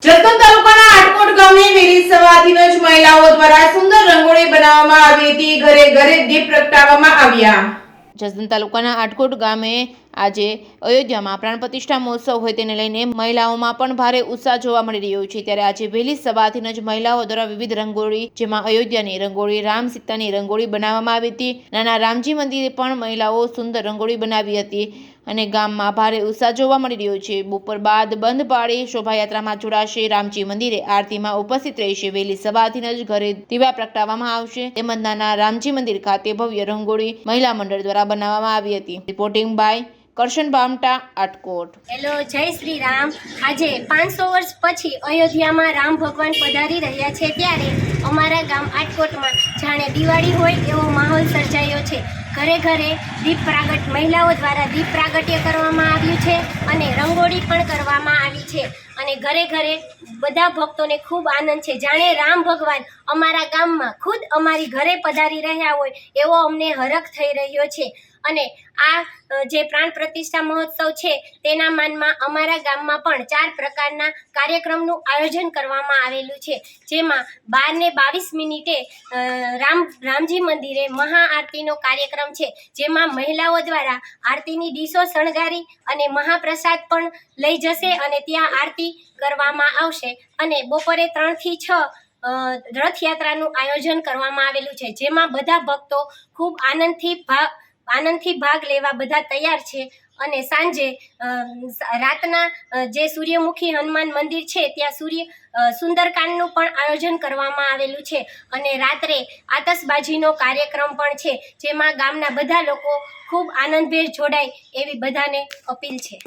જસદણ તાલુકાના આટકોટ ગામે વહેલી સવારથી જ મહિલાઓ દ્વારા સુંદર રંગોળી બનાવવામાં આવી હતી. ઘરે ઘરે દીપ પ્રગટાવવામાં આવ્યા. જસદણ તાલુકાના આટકોટ ગામે આજે અયોધ્યામાં પ્રાણ પ્રતિષ્ઠા મહોત્સવ હોય તેને લઈને મહિલાઓમાં પણ ભારે ઉત્સાહ જોવા મળી રહ્યો છે. ત્યારે આજે વહેલી સવારથી જ મહિલાઓ દ્વારા વિવિધ રંગોળી, જેમાં અયોધ્યાની રંગોળી, રામ સીતાની રંગોળી બનાવવામાં આવી હતી. નાના રામજી મંદિરે પણ મહિલાઓ સુંદર રંગોળી બનાવી હતી અને ગામમાં ભારે ઉત્સાહ જોવા મળી રહ્યો છે. બપોર બાદ બંધ પાળી શોભાયાત્રામાં જોડાશે. રામજી મંદિરે આરતીમાં ઉપસ્થિત રહેશે. વહેલી સવારથી જ ઘરે દીવા પ્રગટાવવામાં આવશે. તેમજ નાના રામજી મંદિર ખાતે ભવ્ય રંગોળી મહિલા મંડળ દ્વારા બનાવવામાં આવી હતી. Reporting by Karshan Bamta, Atkot. Hello, જય શ્રી રામ. આજે 500 વર્ષ પછી અયોધ્યામાં રામ ભગવાન પધારી રહ્યા છે, ત્યારે અમારા ગામ આટકોટમાં જાણે દિવાળી હોય એવો માહોલ સર્જાયો છે. ઘરે ઘરે દીપ પ્રાગટ મહિલાઓ દ્વારા દીપ પ્રાગટ્ય કરવામાં આવ્યું છે અને રંગોળી પણ કરવામાં આવી છે અને ઘરે ઘરે બધા ભક્તોને ખૂબ આનંદ છે. જાણે રામ ભગવાન અમારા ગામમાં ખુદ અમારી ઘરે પધારી રહ્યા હોય એવો અમને હરખ થઈ રહ્યો છે. અને આ જે પ્રાણ પ્રતિષ્ઠા મહોત્સવ છે તેના માનમાં અમારા ગામમાં પણ 4 પ્રકારના કાર્યક્રમનું આયોજન કરવામાં આવેલું છે, જેમાં 12 ને 22 મિનિટે રામજી મંદિરે મહાઆરતીનો કાર્યક્રમ છે, જેમાં મહિલાઓ દ્વારા આરતીની ડીશો શણગારી અને મહાપ્રસાદ પણ લઈ જશે અને ત્યાં આરતી કરવામાં આવશે. અને બપોરે 3 થી 6 રથયાત્રાનું આયોજન કરવામાં આવેલું છે, જેમાં બધા ભક્તો ખૂબ આનંદથી ભાગ લેવા બધા તૈયાર છે. અને સાંજે રાતના જે સૂર્યમુખી હનુમાન મંદિર છે ત્યાં સુંદરકાંડનું પણ આયોજન કરવામાં આવેલું છે અને રાત્રે આતશબાજીનો કાર્યક્રમ પણ છે, જેમાં ગામના બધા લોકો ખૂબ આનંદભેર જોડાય એવી બધાને અપીલ છે.